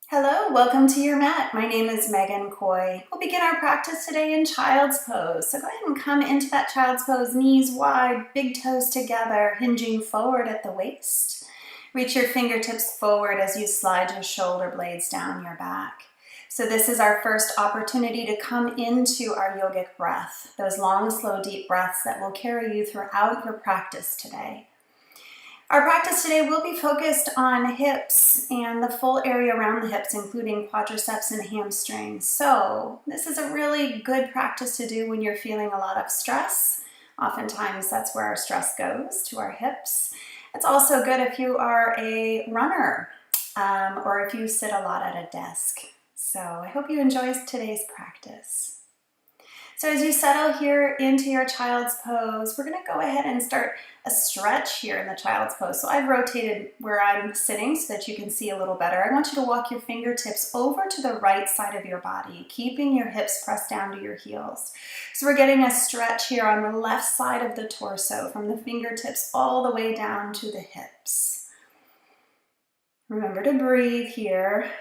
Hello, welcome to your mat. My name is Megan Coy. We'll begin our practice today in child's pose. So go ahead and come into that child's pose, knees wide, big toes together, hinging forward at the waist. Reach your fingertips forward as you slide your shoulder blades down your back. So this is our first opportunity to come into our yogic breath, those long, slow, deep breaths that will carry you throughout your practice today. Our practice today will be focused on hips and the full area around the hips, including quadriceps and hamstrings. So this is a really good practice to do when you're feeling a lot of stress. Oftentimes that's where our stress goes, to our hips. It's also good if you are a runner or if you sit a lot at a desk. So I hope you enjoy today's practice. So as you settle here into your child's pose, we're going to go ahead and start a stretch here in the child's pose. So I've rotated where I'm sitting so that you can see a little better. I want you to walk your fingertips over to the right side of your body, keeping your hips pressed down to your heels. So we're getting a stretch here on the left side of the torso, from the fingertips all the way down to the hips. Remember to breathe here,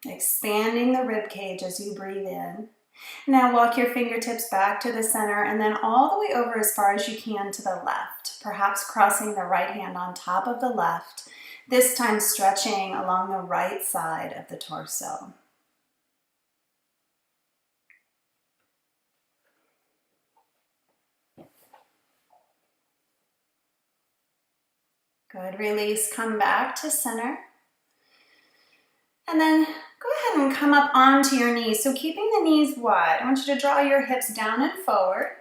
expanding the rib cage as you breathe in. Now walk your fingertips back to the center and then all the way over as far as you can to the left, perhaps crossing the right hand on top of the left, this time stretching along the right side of the torso. Good, release, come back to center. And then go ahead and come up onto your knees. So keeping the knees wide, I want you to draw your hips down and forward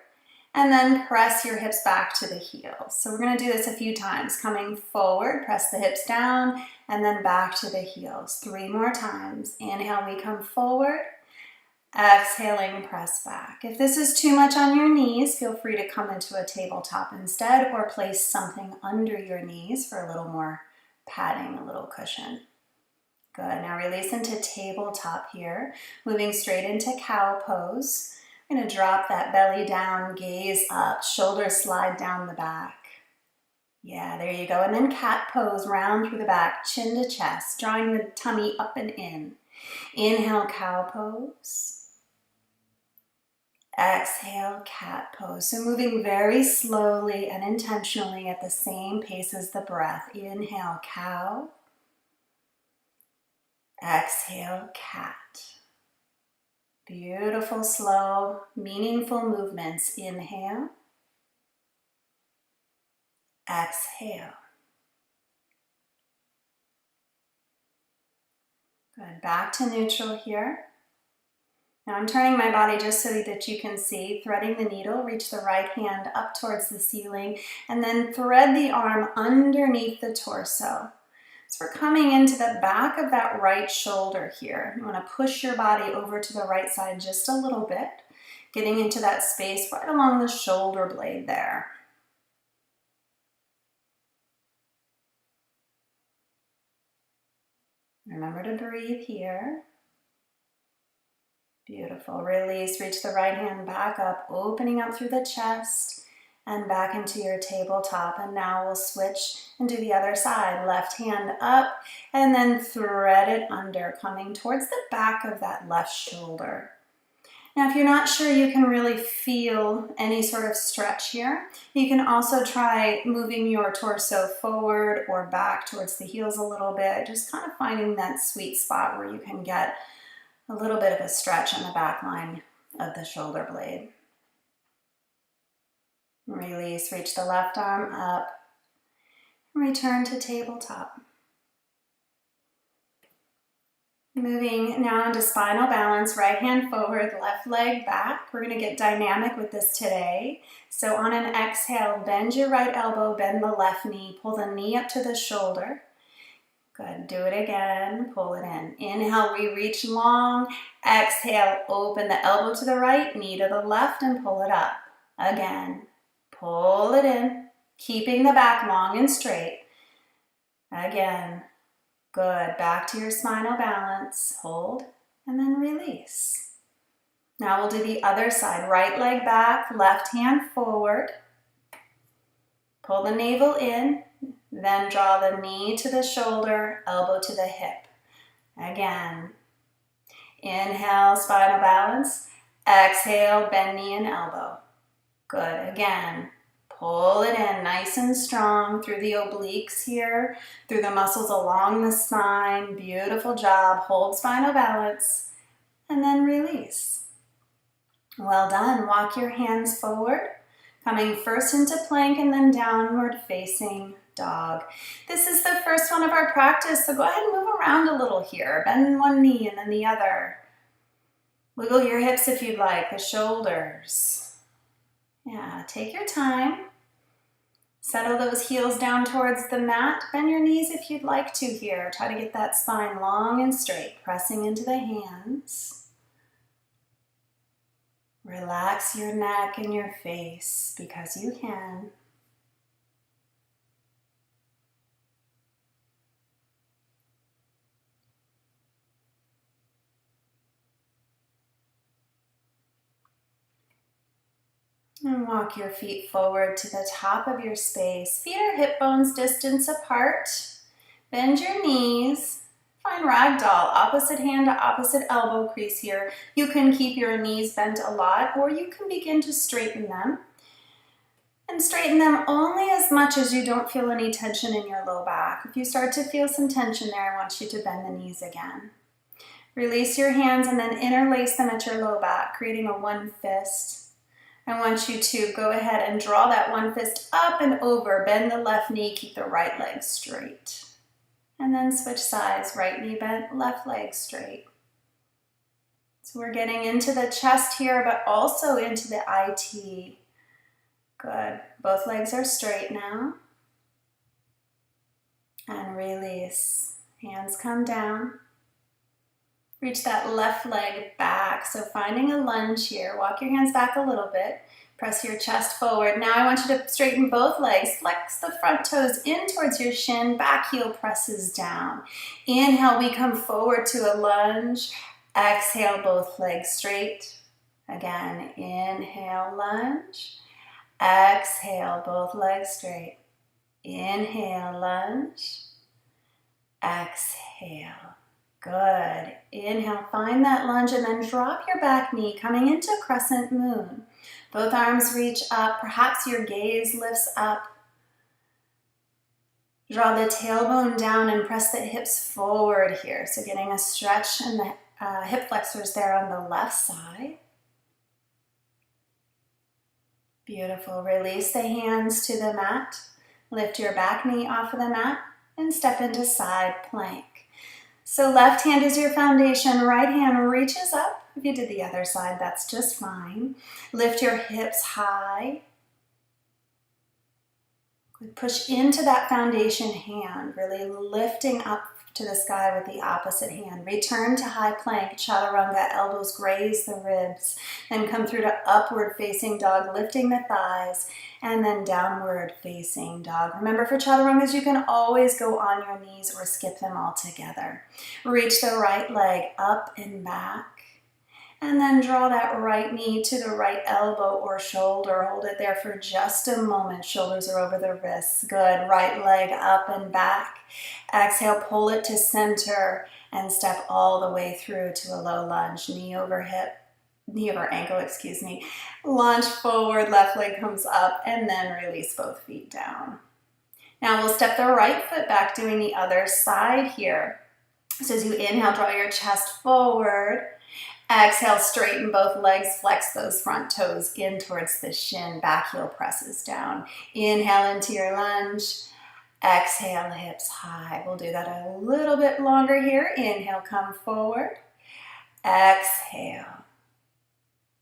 and then press your hips back to the heels. So we're going to do this a few times. Coming forward, press the hips down and then back to the heels. 3 more times. Inhale, we come forward. Exhaling, press back. If this is too much on your knees, feel free to come into a tabletop instead or place something under your knees for a little more padding, a little cushion. Good, now release into tabletop here, moving straight into cow pose. I'm going to drop that belly down, gaze up, shoulders slide down the back. Yeah, there you go. And then cat pose, round through the back, chin to chest, drawing the tummy up and in. Inhale, cow pose. Exhale, cat pose. So moving very slowly and intentionally at the same pace as the breath. Inhale, cow. Exhale, cat. Beautiful, slow, meaningful movements. Inhale. Exhale. Good. Back to neutral here. Now I'm turning my body just so that you can see. Threading the needle, reach the right hand up towards the ceiling, and then thread the arm underneath the torso. So we're coming into the back of that right shoulder here. You want to push your body over to the right side just a little bit, getting into that space right along the shoulder blade there. Remember to breathe here. Beautiful. Release, reach the right hand back up, opening up through the chest and back into your tabletop. And now we'll switch and do the other side. Left hand up and then thread it under, coming towards the back of that left shoulder. Now, if you're not sure you can really feel any sort of stretch here, you can also try moving your torso forward or back towards the heels a little bit, just kind of finding that sweet spot where you can get a little bit of a stretch on the back line of the shoulder blade. Release, reach the left arm up, return to tabletop. Moving now into spinal balance, right hand forward, left leg back. We're going to get dynamic with this today. So on an exhale, bend your right elbow, bend the left knee, pull the knee up to the shoulder. Good, do it again, pull it in. Inhale, we reach long. Exhale, open the elbow to the right, knee to the left, and pull it up. Again, pull it in, keeping the back long and straight. Again, good, back to your spinal balance. Hold, and then release. Now we'll do the other side. Right leg back, left hand forward. Pull the navel in. Then draw the knee to the shoulder, elbow to the hip. Again. Inhale, spinal balance. Exhale, bend knee and elbow. Good. Again. Pull it in nice and strong through the obliques here, through the muscles along the spine. Beautiful job. Hold spinal balance. And then release. Well done. Walk your hands forward, coming first into plank and then downward facing dog. This is the first one of our practice, so go ahead and move around a little here. Bend one knee and then the other. Wiggle your hips if you'd like, the shoulders. Yeah, take your time. Settle those heels down towards the mat. Bend your knees if you'd like to here. Try to get that spine long and straight, pressing into the hands. Relax your neck and your face because you can. And walk your feet forward to the top of your space. Feet are hip bones distance apart. Bend your knees. Find ragdoll, opposite hand to opposite elbow crease here. You can keep your knees bent a lot, or you can begin to straighten them. And straighten them only as much as you don't feel any tension in your low back. If you start to feel some tension there, I want you to bend the knees again. Release your hands and then interlace them at your low back, creating a one fist. I want you to go ahead and draw that one fist up and over. Bend the left knee, keep the right leg straight. And then switch sides, right knee bent, left leg straight. So we're getting into the chest here, but also into the IT. Good. Both legs are straight now. And release. Hands come down. Reach that left leg back. So finding a lunge here. Walk your hands back a little bit. Press your chest forward. Now I want you to straighten both legs. Flex the front toes in towards your shin. Back heel presses down. Inhale, we come forward to a lunge. Exhale, both legs straight. Again, inhale, lunge. Exhale, both legs straight. Inhale, lunge. Exhale. Good. Inhale, find that lunge and then drop your back knee, coming into crescent moon. Both arms reach up. Perhaps your gaze lifts up. Draw the tailbone down and press the hips forward here. So getting a stretch in the hip flexors there on the left side. Beautiful. Release the hands to the mat. Lift your back knee off of the mat and step into side plank. So left hand is your foundation, right hand reaches up. If you did the other side, that's just fine. Lift your hips high. Push into that foundation hand, really lifting up to the sky with the opposite hand. Return to high plank, chaturanga, elbows graze the ribs, and come through to upward facing dog, lifting the thighs, and then downward facing dog. Remember, for chaturangas, you can always go on your knees or skip them all together. Reach the right leg up and back. And then draw that right knee to the right elbow or shoulder. Hold it there for just a moment. Shoulders are over the wrists. Good. Right leg up and back. Exhale, pull it to center and step all the way through to a low lunge. Knee over ankle, excuse me. Launch forward, left leg comes up, and then release both feet down. Now we'll step the right foot back, doing the other side here. So as you inhale, draw your chest forward. Exhale, straighten both legs, flex those front toes in towards the shin, back heel presses down. Inhale into your lunge. Exhale, hips high. We'll do that a little bit longer here. Inhale, come forward. Exhale.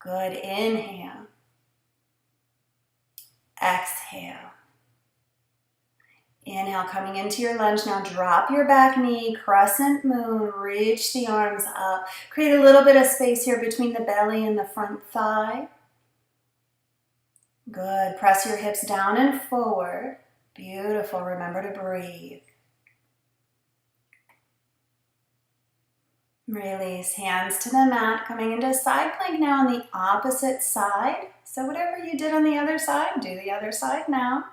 Good. Inhale. Exhale. Inhale, coming into your lunge. Now drop your back knee, crescent moon, reach the arms up. Create a little bit of space here between the belly and the front thigh. Good. Press your hips down and forward. Beautiful. Remember to breathe. Release, hands to the mat, coming into side plank now on the opposite side. So whatever you did on the other side, do the other side now.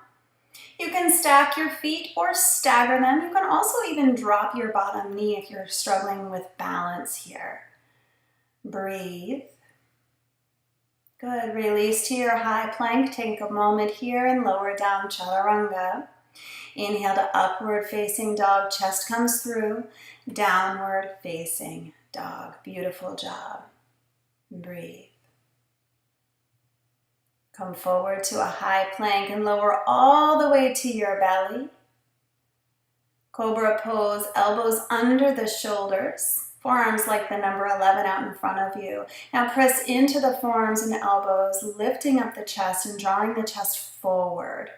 You can stack your feet or stagger them. You can also even drop your bottom knee if you're struggling with balance here. Breathe. Good. Release to your high plank. Take a moment here and lower down chaturanga. Inhale to upward facing dog. Chest comes through. Downward facing dog. Beautiful job. Breathe. Come forward to a high plank and lower all the way to your belly. Cobra pose, elbows under the shoulders, forearms like the number 11 out in front of you. Now press into the forearms and elbows, lifting up the chest and drawing the chest forward.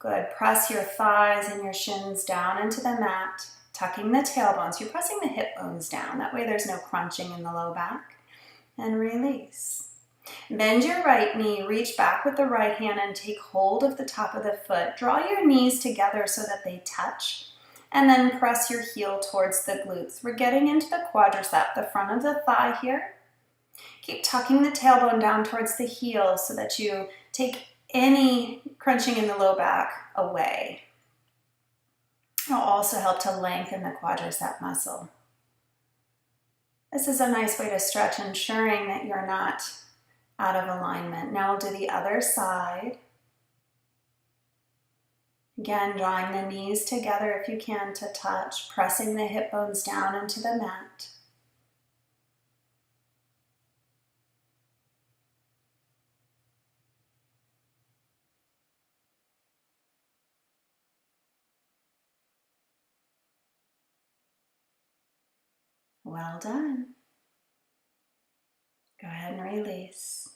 Good. Press your thighs and your shins down into the mat, tucking the tailbones. You're pressing the hip bones down. That way there's no crunching in the low back. And release. Bend your right knee, reach back with the right hand and take hold of the top of the foot. Draw your knees together so that they touch, and then press your heel towards the glutes. We're getting into the quadricep, the front of the thigh here. Keep tucking the tailbone down towards the heel so that you take any crunching in the low back away. It'll also help to lengthen the quadricep muscle. This is a nice way to stretch, ensuring that you're not out of alignment. Now we'll do the other side. Again, drawing the knees together if you can to touch, pressing the hip bones down into the mat. Well done. Go ahead and release.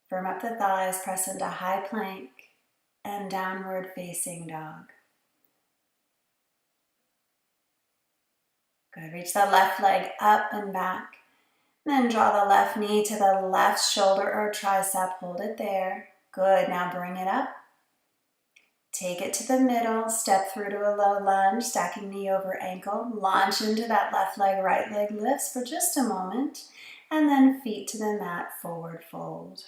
Firm up the thighs, press into high plank and downward facing dog. Good. Reach the left leg up and back. Then draw the left knee to the left shoulder or tricep. Hold it there. Good. Now bring it up. Take it to the middle. Step through to a low lunge, stacking knee over ankle. Launch into that left leg, right leg lifts for just a moment. And then feet to the mat, forward fold.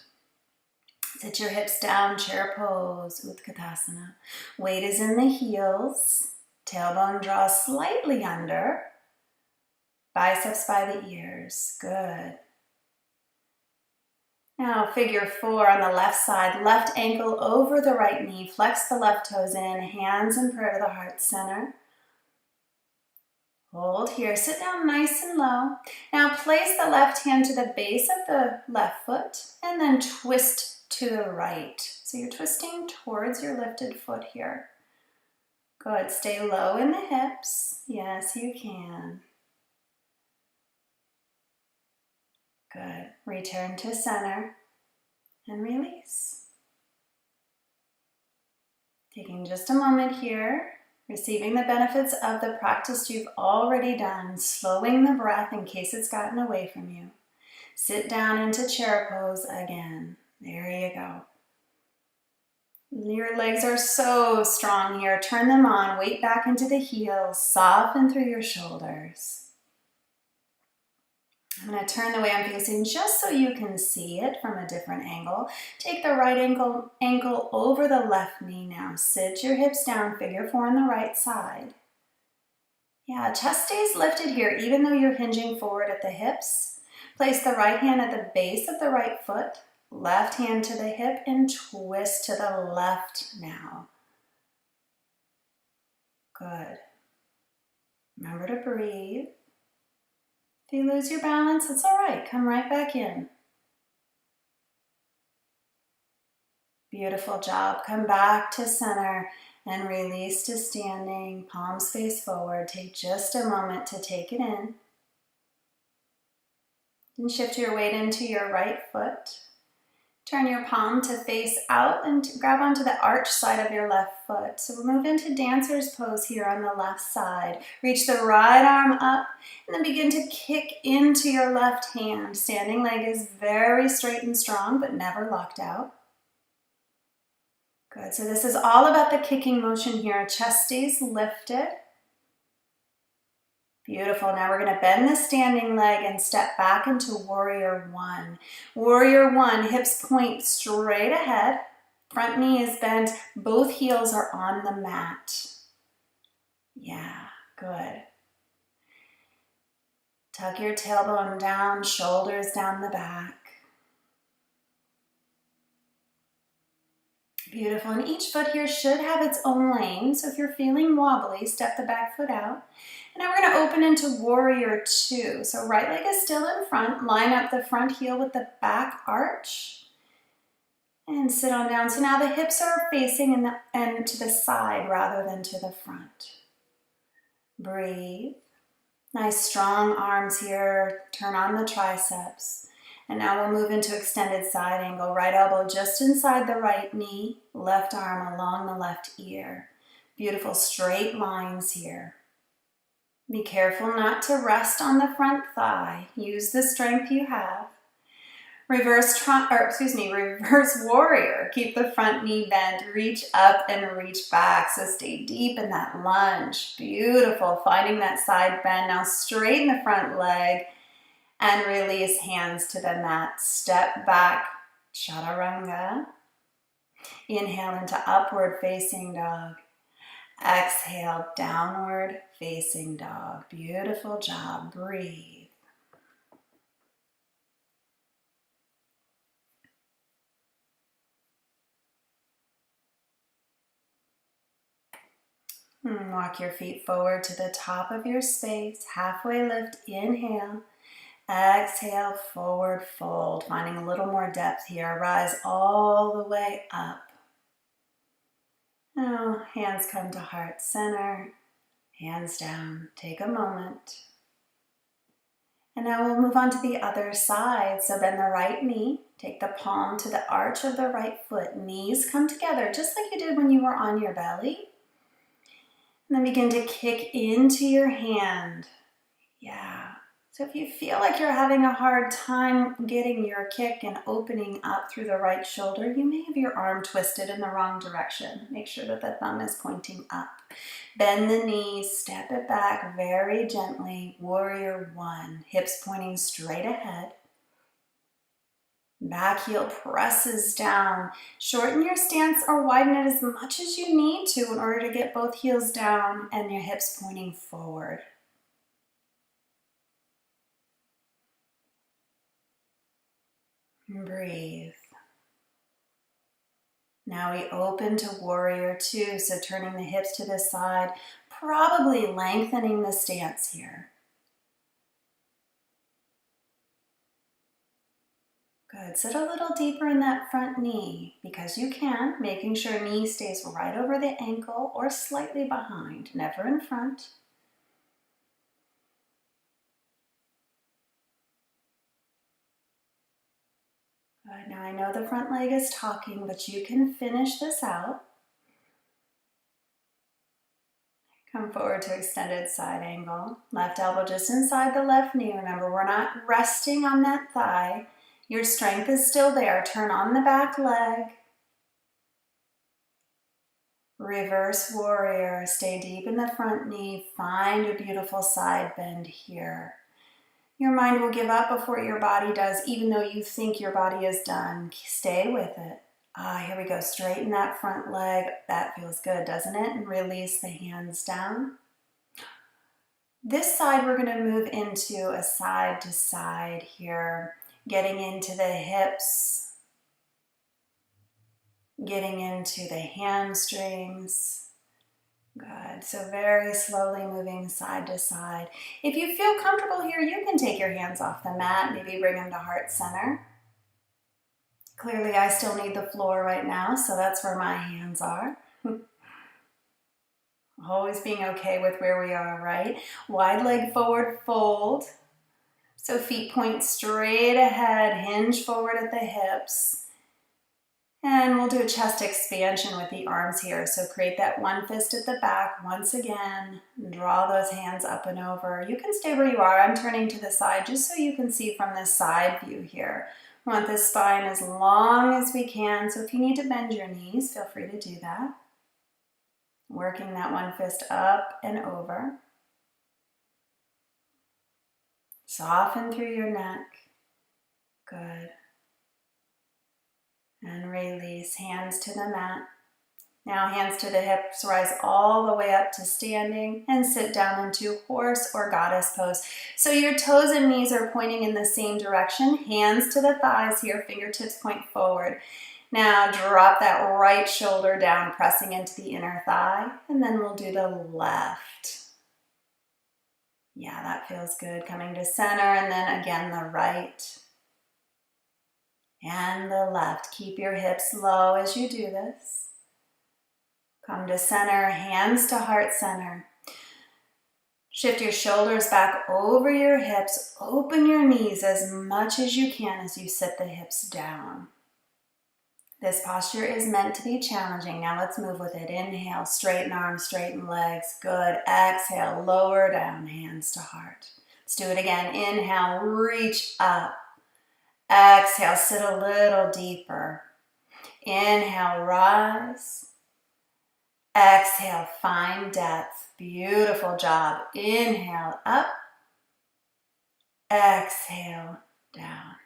Sit your hips down, chair pose, Utkatasana. Weight is in the heels. Tailbone draws slightly under. Biceps by the ears. Good. Now figure 4 on the left side. Left ankle over the right knee. Flex the left toes in. Hands in prayer to the heart center. Hold here. Sit down nice and low. Now place the left hand to the base of the left foot and then twist to the right. So you're twisting towards your lifted foot here. Good. Stay low in the hips. Yes, you can. Good. Return to center and release. Taking just a moment here, receiving the benefits of the practice you've already done, slowing the breath in case it's gotten away from you. Sit down into chair pose again. There you go. Your legs are so strong here. Turn them on. Weight back into the heels. Soften through your shoulders. I'm going to turn the way I'm facing just so you can see it from a different angle. Take the right ankle over the left knee now. Sit your hips down, figure 4 on the right side. Yeah, chest stays lifted here even though you're hinging forward at the hips. Place the right hand at the base of the right foot, left hand to the hip, and twist to the left now. Good. Remember to breathe. If you lose your balance, it's all right. Come right back in. Beautiful job. Come back to center and release to standing. Palms face forward. Take just a moment to take it in. And shift your weight into your right foot. Turn your palm to face out and grab onto the arch side of your left foot. So we'll move into dancer's pose here on the left side. Reach the right arm up and then begin to kick into your left hand. Standing leg is very straight and strong, but never locked out. Good. So this is all about the kicking motion here. Chest stays lifted. Beautiful. Now we're going to bend the standing leg and step back into Warrior One. Warrior One, hips point straight ahead. Front knee is bent, both heels are on the mat. Yeah, good. Tuck your tailbone down, shoulders down the back. Beautiful, and each foot here should have its own lane, so if you're feeling wobbly, step the back foot out. And now we're going to open into Warrior Two. So right leg is still in front, line up the front heel with the back arch, and sit on down. So now the hips are facing and to the side rather than to the front. Breathe. Nice strong arms here, turn on the triceps. And now we'll move into extended side angle. Right elbow just inside the right knee, left arm along the left ear. Beautiful straight lines here. Be careful not to rest on the front thigh. Use the strength you have. Reverse warrior. Keep the front knee bent. Reach up and reach back. So stay deep in that lunge. Beautiful. Finding that side bend. Now straighten the front leg and release hands to the mat. Step back. Chaturanga. Inhale into upward facing dog. Exhale, downward facing dog. Beautiful job. Breathe. Walk your feet forward to the top of your space. Halfway lift. Inhale. Exhale, forward fold. Finding a little more depth here. Rise all the way up. Now, hands come to heart center, hands down. Take a moment. And now we'll move on to the other side. So bend the right knee, take the palm to the arch of the right foot. Knees come together just like you did when you were on your belly. And then begin to kick into your hand. Yeah. So if you feel like you're having a hard time getting your kick and opening up through the right shoulder, you may have your arm twisted in the wrong direction. Make sure that the thumb is pointing up. Bend the knees, step it back very gently. Warrior One, hips pointing straight ahead. Back heel presses down. Shorten your stance or widen it as much as you need to in order to get both heels down and your hips pointing forward. Breathe. Now we open to Warrior Two, so turning the hips to the side, probably lengthening the stance here. Good. Sit a little deeper in that front knee because you can, making sure knee stays right over the ankle or slightly behind, never in front. Good. Now I know the front leg is talking, but you can finish this out. Come forward to extended side angle. Left elbow just inside the left knee. Remember, we're not resting on that thigh. Your strength is still there. Turn on the back leg. Reverse warrior. Stay deep in the front knee. Find a beautiful side bend here. Your mind will give up before your body does, even though you think your body is done. Stay with it. Here we go. Straighten that front leg. That feels good, doesn't it? And release the hands down. This side, we're going to move into a side to side here. Getting into the hips. Getting into the hamstrings. Good. So very slowly moving side to side. If you feel comfortable here, you can take your hands off the mat. Maybe bring them to heart center. Clearly, I still need the floor right now, so that's where my hands are. Always being okay with where we are, right? Wide leg forward fold. So feet point straight ahead, hinge forward at the hips. And we'll do a chest expansion with the arms here. So create that one fist at the back once again. Draw those hands up and over. You can stay where you are. I'm turning to the side just so you can see from this side view here. We want the spine as long as we can. So if you need to bend your knees, feel free to do that. Working that one fist up and over. Soften through your neck. Good. And release, hands to the mat. Now hands to the hips, rise all the way up to standing and sit down into horse or goddess pose. So your toes and knees are pointing in the same direction. Hands to the thighs here, fingertips point forward. Now drop that right shoulder down, pressing into the inner thigh, and then we'll do the left. Yeah, that feels good. Coming to center, and then again the right and the left. Keep your hips low as you do this. Come to center, hands to heart center. Shift your shoulders back over your hips. Open your knees as much as you can as you sit the hips down. This posture is meant to be challenging. Now let's move with it. Inhale, straighten arms, straighten legs. Good. Exhale, lower down, hands to heart. Let's do it again. Inhale, reach up. Exhale, sit a little deeper. Inhale, rise. Exhale, find depth. Beautiful job. Inhale, up. Exhale, down.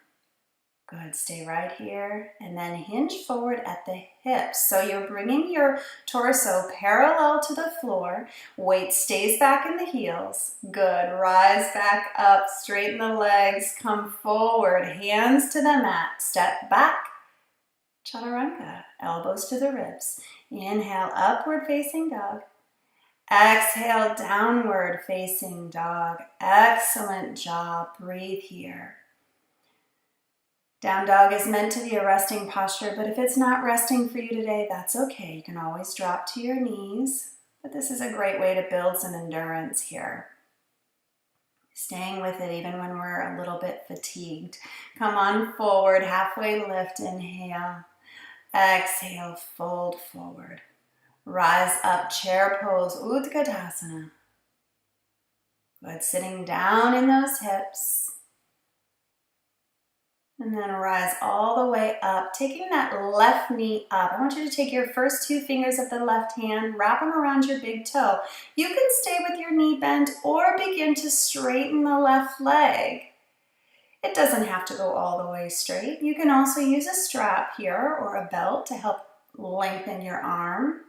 Good, stay right here. And then hinge forward at the hips. So you're bringing your torso parallel to the floor. Weight stays back in the heels. Good, rise back up. Straighten the legs. Come forward. Hands to the mat. Step back. Chaturanga. Elbows to the ribs. Inhale, upward facing dog. Exhale, downward facing dog. Excellent job. Breathe here. Down dog is meant to be a resting posture, but if it's not resting for you today, that's okay. You can always drop to your knees, but this is a great way to build some endurance here. Staying with it even when we're a little bit fatigued. Come on forward, halfway lift, inhale. Exhale, fold forward. Rise up, chair pose, Utkatasana. Good, sitting down in those hips. And then rise all the way up, taking that left knee up. I want you to take your first two fingers of the left hand, wrap them around your big toe. You can stay with your knee bent or begin to straighten the left leg. It doesn't have to go all the way straight. You can also use a strap here or a belt to help lengthen your arm.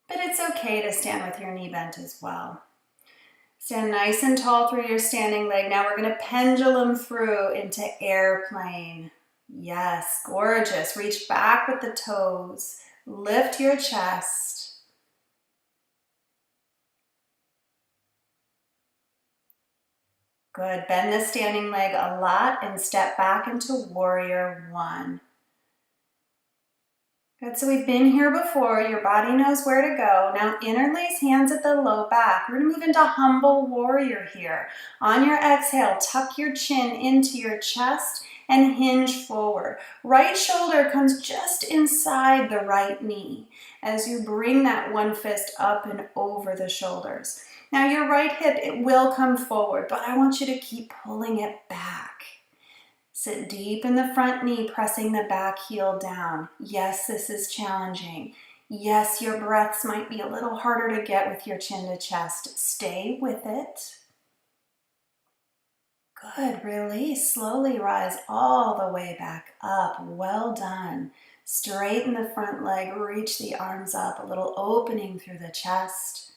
But it's okay to stand with your knee bent as well. Stand nice and tall through your standing leg. Now we're going to pendulum through into airplane. Yes, gorgeous. Reach back with the toes. Lift your chest. Good. Bend the standing leg a lot and step back into warrior one. Good, so we've been here before. Your body knows where to go. Now interlace hands at the low back. We're going to move into humble warrior here. On your exhale, tuck your chin into your chest and hinge forward. Right shoulder comes just inside the right knee as you bring that one fist up and over the shoulders. Now your right hip, it will come forward, but I want you to keep pulling it back. Sit deep in the front knee, pressing the back heel down. Yes, this is challenging. Yes, your breaths might be a little harder to get with your chin to chest. Stay with it. Good, release. Slowly rise all the way back up. Well done. Straighten the front leg, reach the arms up, a little opening through the chest.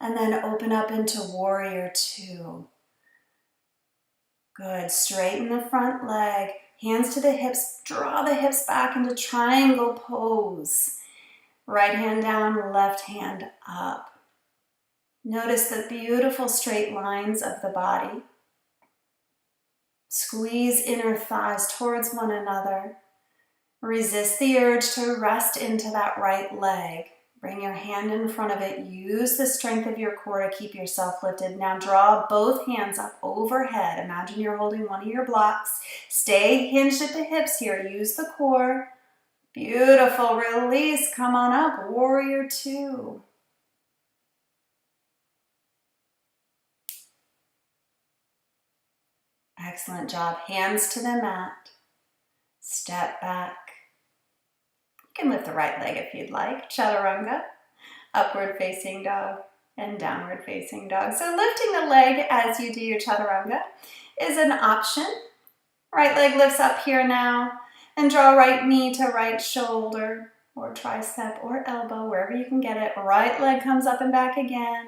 And then open up into warrior two. Good, straighten the front leg, hands to the hips, draw the hips back into triangle pose. Right hand down, left hand up. Notice the beautiful straight lines of the body. Squeeze inner thighs towards one another. Resist the urge to rest into that right leg. Bring your hand in front of it. Use the strength of your core to keep yourself lifted. Now draw both hands up overhead. Imagine you're holding one of your blocks. Stay hinged at the hips here. Use the core. Beautiful. Release. Come on up. Warrior two. Excellent job. Hands to the mat. Step back. You can lift the right leg if you'd like. Chaturanga, upward facing dog, and downward facing dog. So lifting the leg as you do your chaturanga is an option. Right leg lifts up here now. And draw right knee to right shoulder or tricep or elbow, wherever you can get it. Right leg comes up and back again.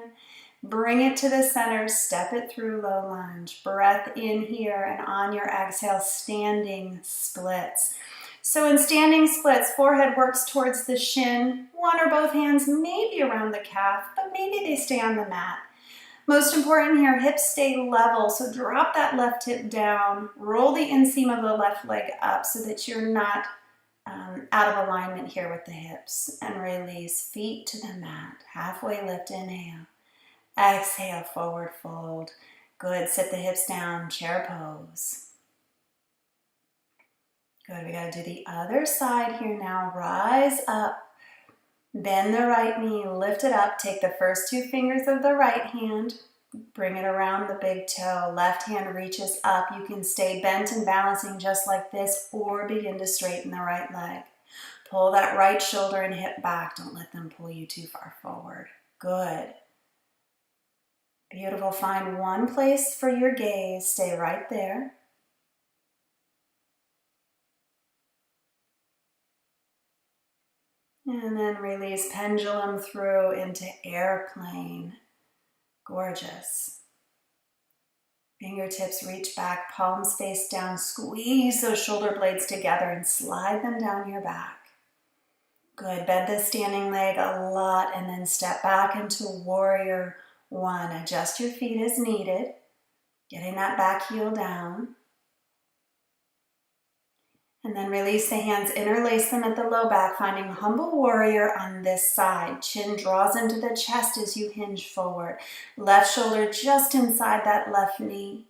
Bring it to the center, step it through low lunge. Breath in here, and on your exhale, standing splits. So in standing splits, forehead works towards the shin, one or both hands maybe around the calf, but maybe they stay on the mat. Most important here, hips stay level, so drop that left hip down, roll the inseam of the left leg up so that you're not out of alignment here with the hips, and release, feet to the mat, halfway lift, inhale. Exhale, forward fold. Good, sit the hips down, chair pose. Good, we gotta do the other side here now. Rise up, bend the right knee, lift it up. Take the first two fingers of the right hand, bring it around the big toe. Left hand reaches up. You can stay bent and balancing just like this, or begin to straighten the right leg. Pull that right shoulder and hip back. Don't let them pull you too far forward. Good. Beautiful. Find one place for your gaze. Stay right there. And then release, pendulum through into airplane. Gorgeous. Fingertips reach back, palms face down. Squeeze those shoulder blades together and slide them down your back. Good. Bend the standing leg a lot and then step back into warrior one. Adjust your feet as needed. Getting that back heel down. And then release the hands, interlace them at the low back, finding humble warrior on this side. Chin draws into the chest as you hinge forward. Left shoulder just inside that left knee.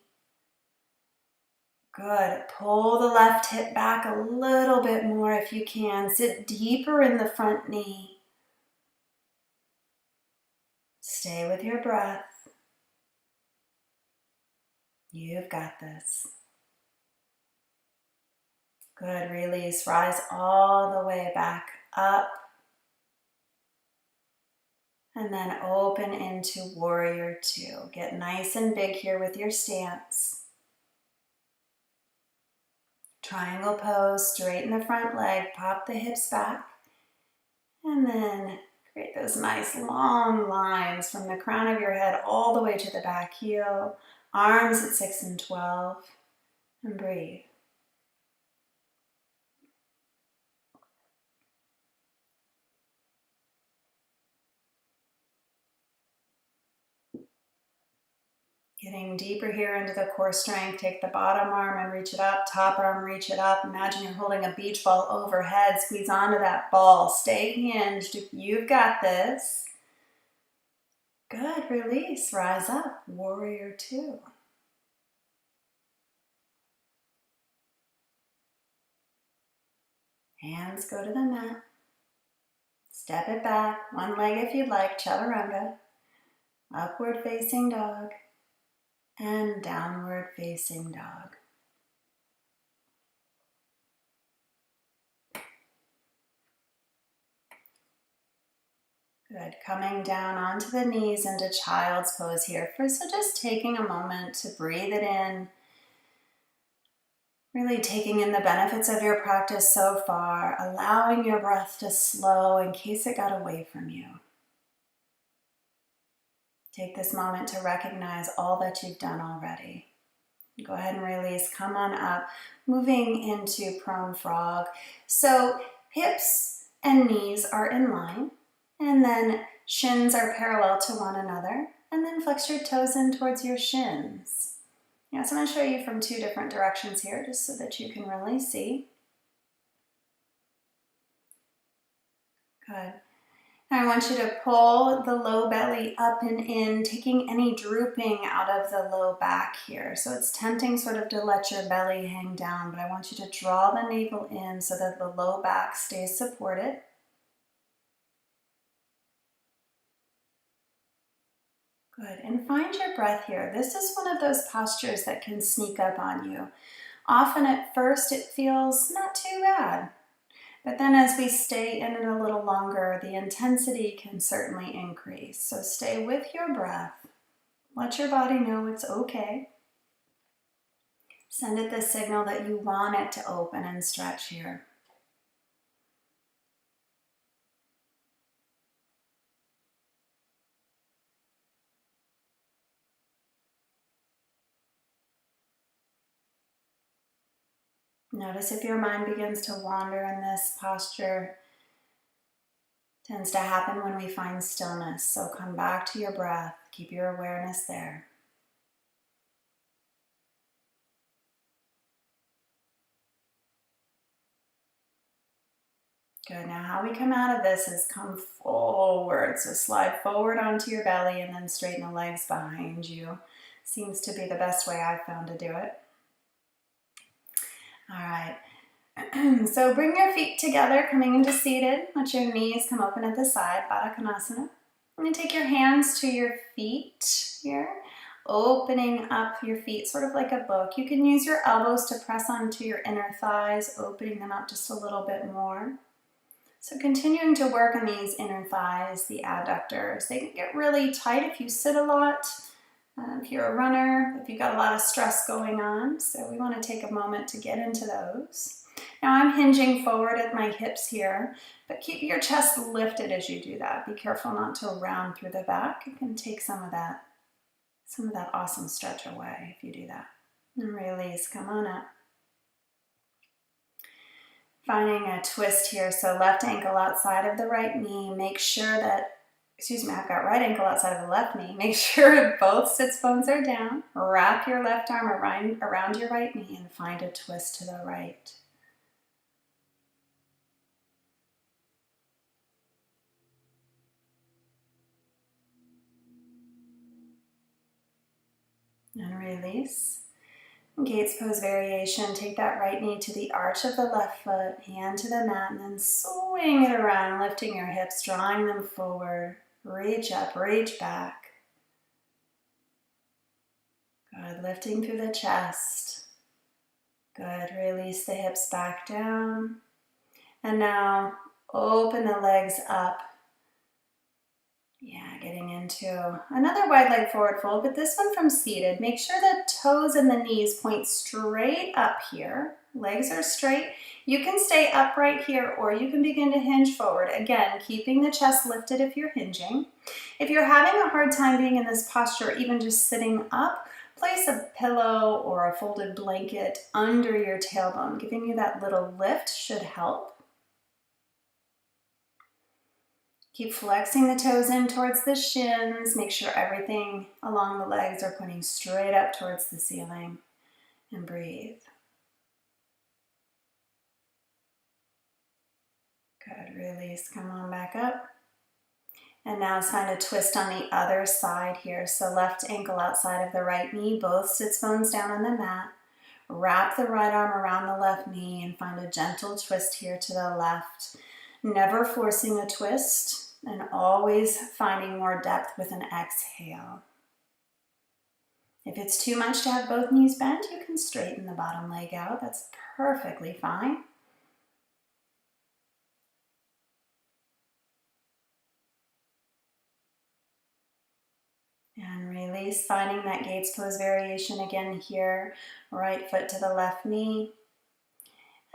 Good. Pull the left hip back a little bit more if you can. Sit deeper in the front knee. Stay with your breath. You've got this. Good, release, rise all the way back up. And then open into warrior two. Get nice and big here with your stance. Triangle pose, straighten the front leg, pop the hips back. And then create those nice long lines from the crown of your head all the way to the back heel. Arms at 6 and 12. And breathe. Getting deeper here into the core strength. Take the bottom arm and reach it up. Top arm, reach it up. Imagine you're holding a beach ball overhead. Squeeze onto that ball. Stay hinged. You've got this. Good. Release. Rise up. Warrior two. Hands go to the mat. Step it back. One leg if you'd like. Chaturanga. Upward facing dog. And downward facing dog. Good. Coming down onto the knees into child's pose here. So just taking a moment to breathe it in. Really taking in the benefits of your practice so far. Allowing your breath to slow in case it got away from you. Take this moment to recognize all that you've done already. Go ahead and release. Come on up. Moving into prone frog. So hips and knees are in line. And then shins are parallel to one another. And then flex your toes in towards your shins. Yeah, so I'm going to show you from two different directions here just so that you can really see. Good. Now I want you to pull the low belly up and in, taking any drooping out of the low back here. So it's tempting sort of to let your belly hang down, but I want you to draw the navel in so that the low back stays supported. Good, and find your breath here. This is one of those postures that can sneak up on you. Often at first it feels not too bad. But then as we stay in it a little longer, the intensity can certainly increase. So stay with your breath. Let your body know it's okay. Send it the signal that you want it to open and stretch here. Notice if your mind begins to wander in this posture. It tends to happen when we find stillness. So come back to your breath. Keep your awareness there. Good. Now how we come out of this is come forward. So slide forward onto your belly and then straighten the legs behind you. Seems to be the best way I've found to do it. All right. So bring your feet together, coming into seated. Let your knees come open at the side, Baddha Konasana. And then take your hands to your feet here, opening up your feet, sort of like a book. You can use your elbows to press onto your inner thighs, opening them up just a little bit more. So continuing to work on these inner thighs, the adductors. They can get really tight if you sit a lot, if you're a runner, if you've got a lot of stress going on. So we want to take a moment to get into those. Now I'm hinging forward at my hips here, but keep your chest lifted as you do that. Be careful not to round through the back. You can take some of that awesome stretch away if you do that. And release, come on up. Finding a twist here, so left ankle outside of the right knee. Make sure that, I've got right ankle outside of the left knee. Make sure both sits bones are down. Wrap your left arm around your right knee and find a twist to the right. And release. Gates pose variation. Take that right knee to the arch of the left foot, hand to the mat, and then swing it around, lifting your hips, drawing them forward. Reach up, reach back. Good, lifting through the chest. Good, release the hips back down. And now open the legs up. Yeah, getting into another wide leg forward fold, but this one from seated. Make sure the toes and the knees point straight up here. Legs are straight. You can stay upright here or you can begin to hinge forward. Again, keeping the chest lifted if you're hinging. If you're having a hard time being in this posture, even just sitting up, place a pillow or a folded blanket under your tailbone. Giving you that little lift should help. Keep flexing the toes in towards the shins. Make sure everything along the legs are pointing straight up towards the ceiling. And breathe. Good, release, come on back up. And now let's find a twist on the other side here. So left ankle outside of the right knee, both sits bones down on the mat. Wrap the right arm around the left knee and find a gentle twist here to the left. Never forcing a twist. And always finding more depth with an exhale. If it's too much to have both knees bent, you can straighten the bottom leg out. That's perfectly fine. And release, finding that Gates pose variation again here. Right foot to the left knee.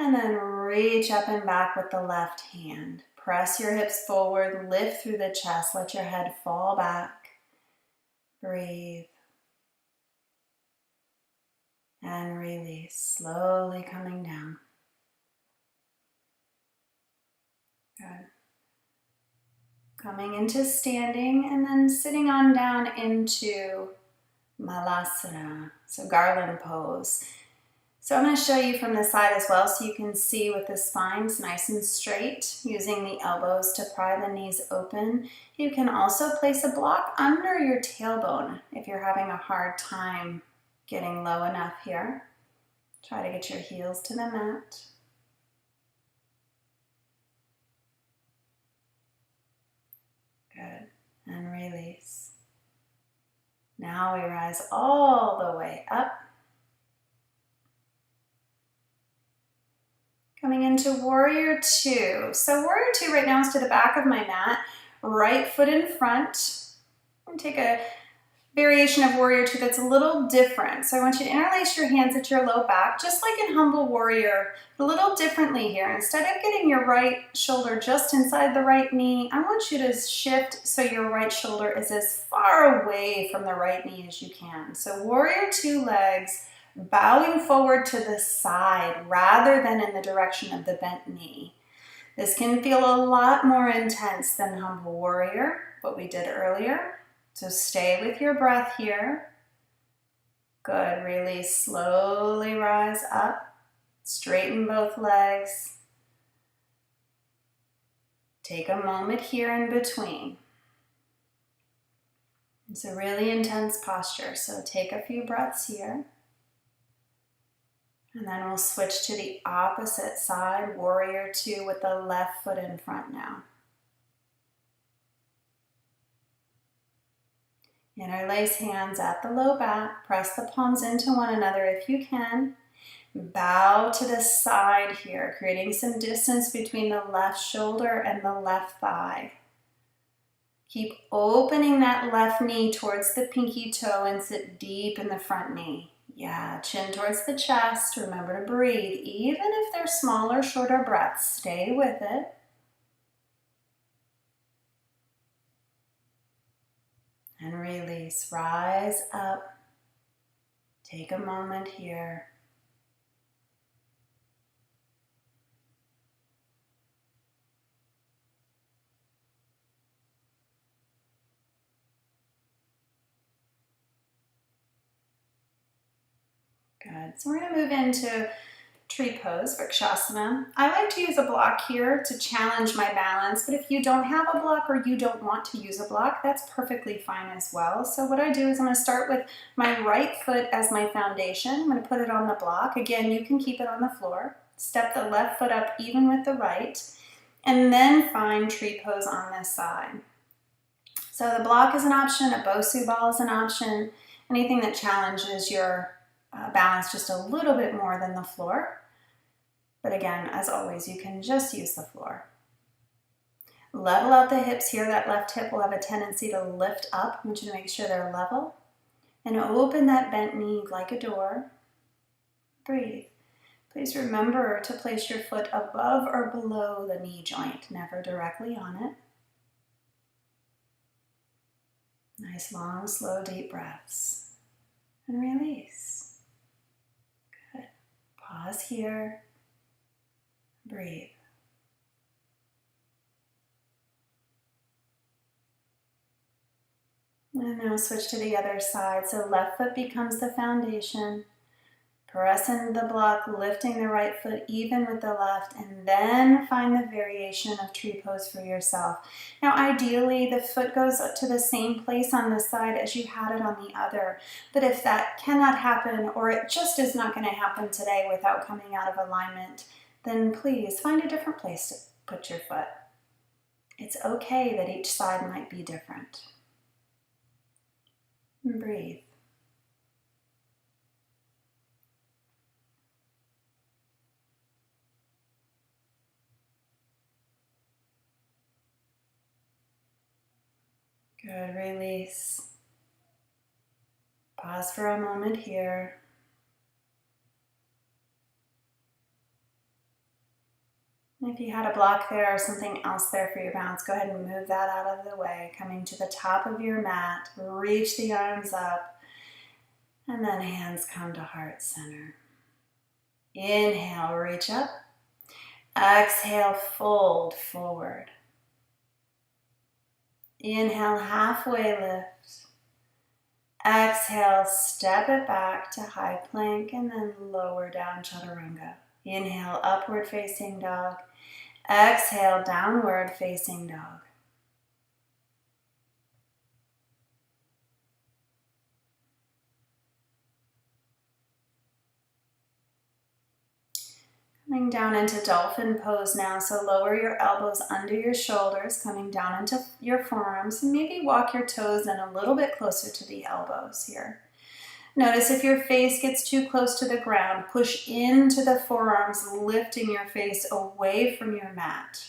And then reach up and back with the left hand. Press your hips forward, lift through the chest, let your head fall back. Breathe. And release, slowly coming down. Good. Coming into standing and then sitting on down into Malasana, so garland pose. So I'm going to show you from the side as well so you can see with the spines nice and straight, using the elbows to pry the knees open. You can also place a block under your tailbone if you're having a hard time getting low enough here. Try to get your heels to the mat. Good. And release. Now we rise all the way up. Coming into Warrior Two. So Warrior Two right now is to the back of my mat, right foot in front. And take a variation of warrior two that's a little different. So I want you to interlace your hands at your low back, just like in humble warrior, a little differently here. Instead of getting your right shoulder just inside the right knee, I want you to shift so your right shoulder is as far away from the right knee as you can. So warrior two legs, bowing forward to the side rather than in the direction of the bent knee. This can feel a lot more intense than humble warrior, what we did earlier. So stay with your breath here. Good, release, slowly rise up. Straighten both legs. Take a moment here in between. It's a really intense posture, so take a few breaths here. And then we'll switch to the opposite side, warrior two with the left foot in front now. Interlace hands at the low back, press the palms into one another if you can. Bow to the side here, creating some distance between the left shoulder and the left thigh. Keep opening that left knee towards the pinky toe and sit deep in the front knee. Yeah, chin towards the chest. Remember to breathe. Even if they're smaller, shorter breaths, stay with it. And release, rise up. Take a moment here. Good. So we're going to move into tree pose, Vrikshasana. I like to use a block here to challenge my balance, but if you don't have a block or you don't want to use a block, that's perfectly fine as well. So what I do is I'm going to start with my right foot as my foundation. I'm going to put it on the block. Again, you can keep it on the floor. Step the left foot up even with the right, and then find tree pose on this side. So the block is an option, a Bosu ball is an option, anything that challenges your balance just a little bit more than the floor. But again, as always, you can just use the floor. Level out the hips here. That left hip will have a tendency to lift up. I want you to make sure they're level. And open that bent knee like a door. Breathe. Please remember to place your foot above or below the knee joint, never directly on it. Nice, long, slow, deep breaths. And release. Good. Pause here. Breathe. And now switch to the other side. So left foot becomes the foundation. Press into the block, lifting the right foot even with the left, and then find the variation of tree pose for yourself. Now ideally the foot goes up to the same place on this side as you had it on the other, but if that cannot happen, or it just is not going to happen today without coming out of alignment, then please find a different place to put your foot. It's okay that each side might be different. And breathe. Good, release. Pause for a moment here. And if you had a block there or something else there for your balance, go ahead and move that out of the way. Coming to the top of your mat, reach the arms up, and then hands come to heart center. Inhale, reach up. Exhale, fold forward. Inhale, halfway lift. Exhale, step it back to high plank and then lower down chaturanga. Inhale, upward facing dog. Exhale, downward facing dog. Coming down into dolphin pose now, so lower your elbows under your shoulders, coming down into your forearms, and maybe walk your toes in a little bit closer to the elbows here. Notice if your face gets too close to the ground, push into the forearms, lifting your face away from your mat.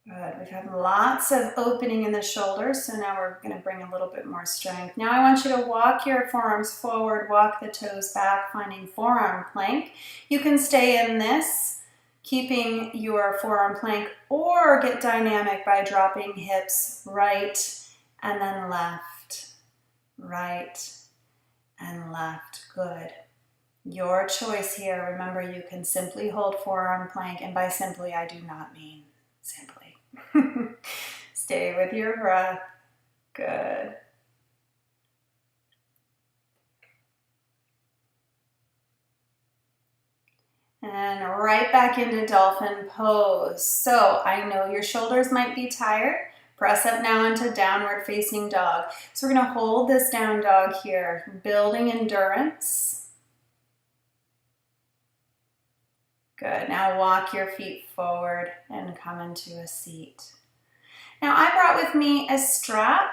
Good. We've had lots of opening in the shoulders, so now we're going to bring a little bit more strength. Now I want you to walk your forearms forward, walk the toes back, finding forearm plank. You can stay in this, keeping your forearm plank, or get dynamic by dropping hips right and then left, right and left. Good. Your choice here. Remember, you can simply hold forearm plank, and by simply, I do not mean simply. Stay with your breath. Good. And right back into dolphin pose. So I know your shoulders might be tired. Press up now into downward facing dog. So we're going to hold this down dog here, building endurance. Good. Now walk your feet forward and come into a seat. Now I brought with me a strap.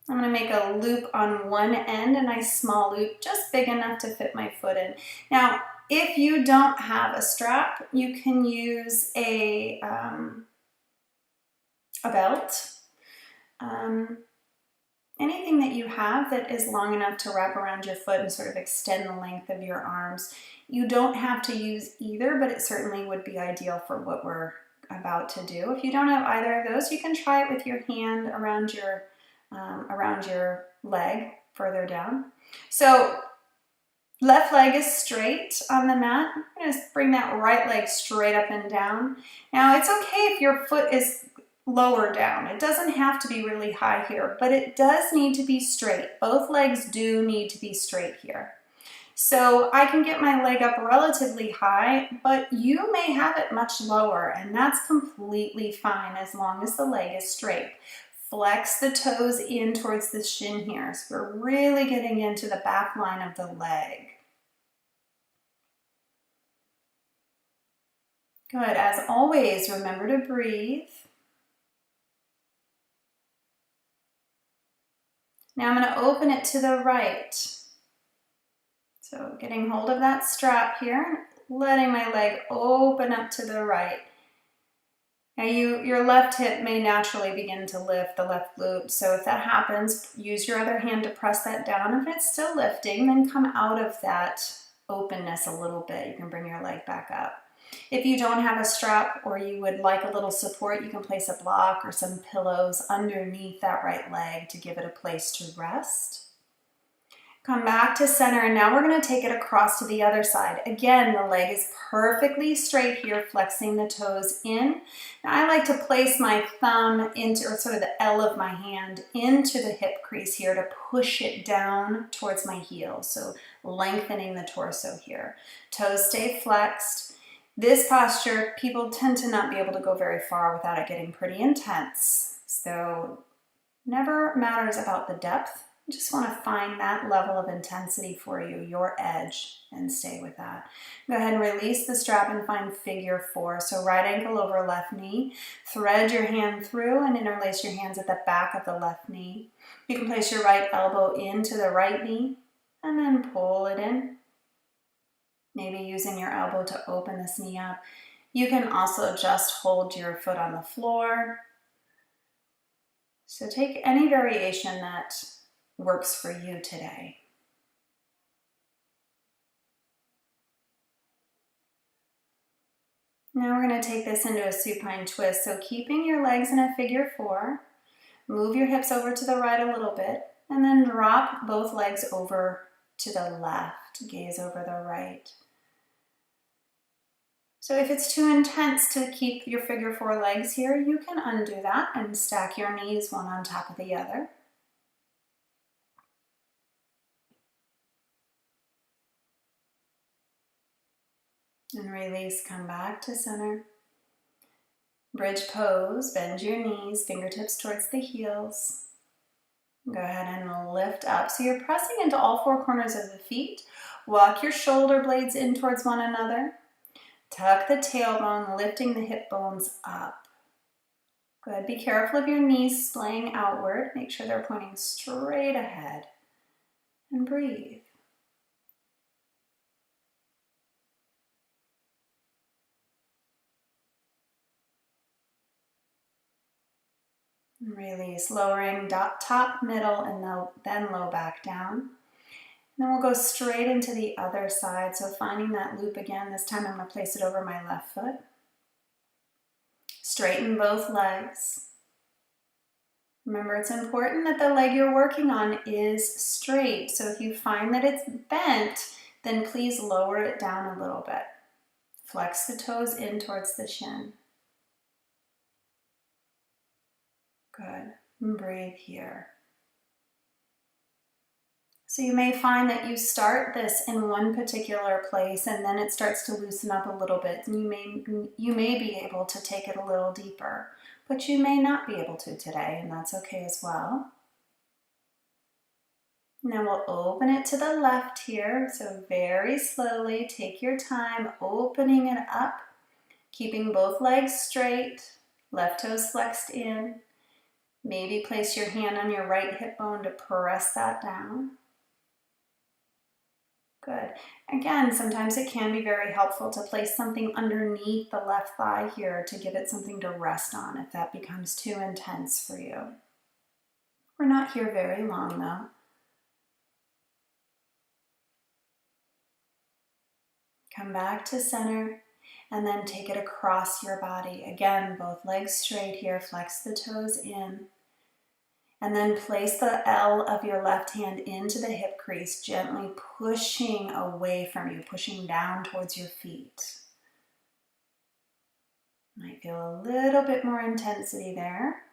I'm going to make a loop on one end, a nice small loop, just big enough to fit my foot in. Now, if you don't have a strap, you can use a belt. Anything that you have that is long enough to wrap around your foot and sort of extend the length of your arms. You don't have to use either, but it certainly would be ideal for what we're about to do. If you don't have either of those, you can try it with your hand around your leg further down. So left leg is straight on the mat. I'm going to bring that right leg straight up and down. Now it's okay if your foot is lower down. It doesn't have to be really high here, but it does need to be straight. Both legs do need to be straight here. So I can get my leg up relatively high, but you may have it much lower, and that's completely fine as long as the leg is straight. Flex the toes in towards the shin here. So we're really getting into the back line of the leg. Good. As always, remember to breathe. Now I'm going to open it to the right. So getting hold of that strap here, letting my leg open up to the right. Now your left hip may naturally begin to lift, the left glute. So if that happens, use your other hand to press that down. If it's still lifting, then come out of that openness a little bit. You can bring your leg back up. If you don't have a strap or you would like a little support, you can place a block or some pillows underneath that right leg to give it a place to rest. Come back to center, and now we're going to take it across to the other side. Again, the leg is perfectly straight here, flexing the toes in. Now I like to place my thumb into, or sort of the L of my hand, into the hip crease here to push it down towards my heel. So lengthening the torso here. Toes stay flexed. This posture, people tend to not be able to go very far without it getting pretty intense. So never matters about the depth. You just want to find that level of intensity for you, your edge, and stay with that. Go ahead and release the strap and find figure 4. So right ankle over left knee. Thread your hand through and interlace your hands at the back of the left knee. You can place your right elbow into the right knee and then pull it in. Maybe using your elbow to open this knee up. You can also just hold your foot on the floor. So take any variation that works for you today. Now we're going to take this into a supine twist. So keeping your legs in a figure 4, move your hips over to the right a little bit, and then drop both legs over to the left, gaze over the right. So if it's too intense to keep your figure 4 legs here, you can undo that and stack your knees one on top of the other. And release, come back to center. Bridge pose, bend your knees, fingertips towards the heels. Go ahead and lift up. So you're pressing into all 4 corners of the feet. Walk your shoulder blades in towards one another. Tuck the tailbone, lifting the hip bones up. Good. Be careful of your knees splaying outward. Make sure they're pointing straight ahead. And breathe. And release, lowering top, middle, and then low back down. And then we'll go straight into the other side. So finding that loop again, this time I'm going to place it over my left foot. Straighten both legs. Remember, it's important that the leg you're working on is straight. So if you find that it's bent, then please lower it down a little bit. Flex the toes in towards the shin. Good. And breathe here. So you may find that you start this in one particular place and then it starts to loosen up a little bit. And you may be able to take it a little deeper, but you may not be able to today, and that's okay as well. Now we'll open it to the left here. So very slowly, take your time opening it up, keeping both legs straight, left toes flexed in. Maybe place your hand on your right hip bone to press that down. Good. Again, sometimes it can be very helpful to place something underneath the left thigh here to give it something to rest on if that becomes too intense for you. We're not here very long though. Come back to center and then take it across your body. Again, both legs straight here, flex the toes in. And then place the L of your left hand into the hip crease, gently pushing away from you, pushing down towards your feet. Might feel a little bit more intensity there.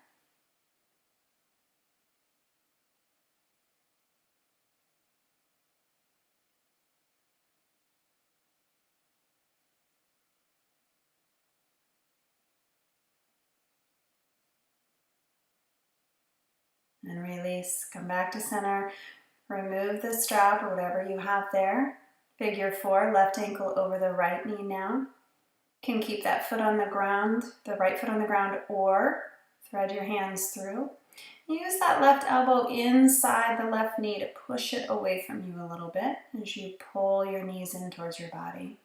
And release, come back to center, remove the strap or whatever you have there. Figure 4, left ankle over the right knee now. Can keep that foot on the ground, the right foot on the ground, or thread your hands through. Use that left elbow inside the left knee to push it away from you a little bit as you pull your knees in towards your body.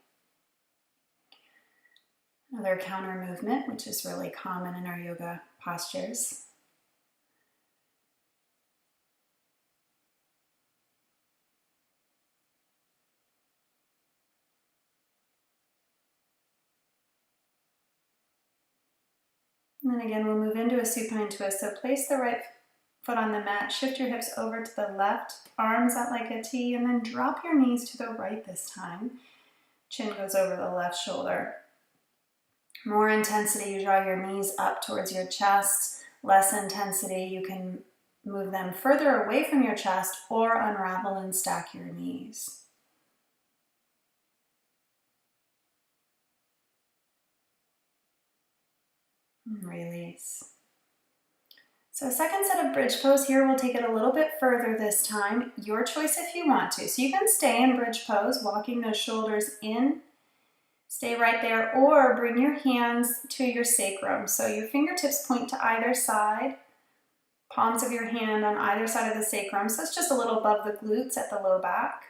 Another counter movement, which is really common in our yoga postures. And then again, we'll move into a supine twist. So place the right foot on the mat, shift your hips over to the left, arms out like a T, and then drop your knees to the right this time. Chin goes over the left shoulder. More intensity, you draw your knees up towards your chest. Less intensity, you can move them further away from your chest or unravel and stack your knees. And release. So a second set of bridge pose here, we'll take it a little bit further this time. Your choice if you want to. So you can stay in bridge pose, walking those shoulders in. Stay right there, or bring your hands to your sacrum. So your fingertips point to either side, palms of your hand on either side of the sacrum. So it's just a little above the glutes at the low back.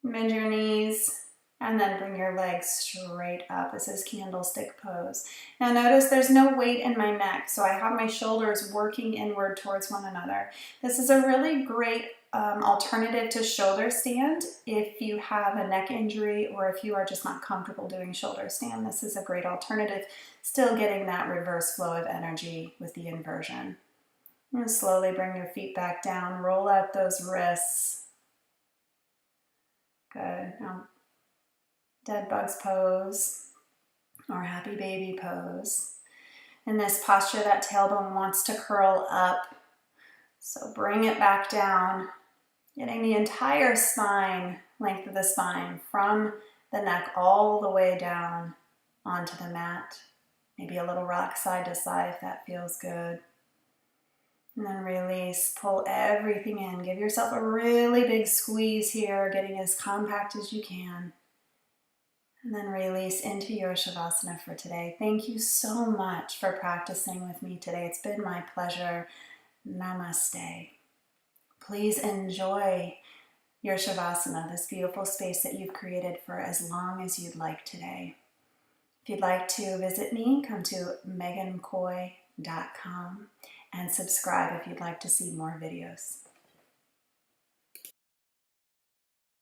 Bend your knees, and then bring your legs straight up. This is candlestick pose. Now notice there's no weight in my neck, so I have my shoulders working inward towards one another. This is a really great alternative to shoulder stand if you have a neck injury or if you are just not comfortable doing shoulder stand. This is a great alternative, still getting that reverse flow of energy with the inversion. And slowly bring your feet back down, roll out those wrists. Good. Now, dead bugs pose or happy baby pose. In this posture, that tailbone wants to curl up. So bring it back down, getting the entire spine, length of the spine, from the neck all the way down onto the mat. Maybe a little rock side to side if that feels good. And then release, pull everything in. Give yourself a really big squeeze here, getting as compact as you can. And then release into your Shavasana for today. Thank you so much for practicing with me today. It's been my pleasure. Namaste. Please enjoy your Shavasana, this beautiful space that you've created for as long as you'd like today. If you'd like to visit me, come to megancoy.com. and subscribe if you'd like to see more videos.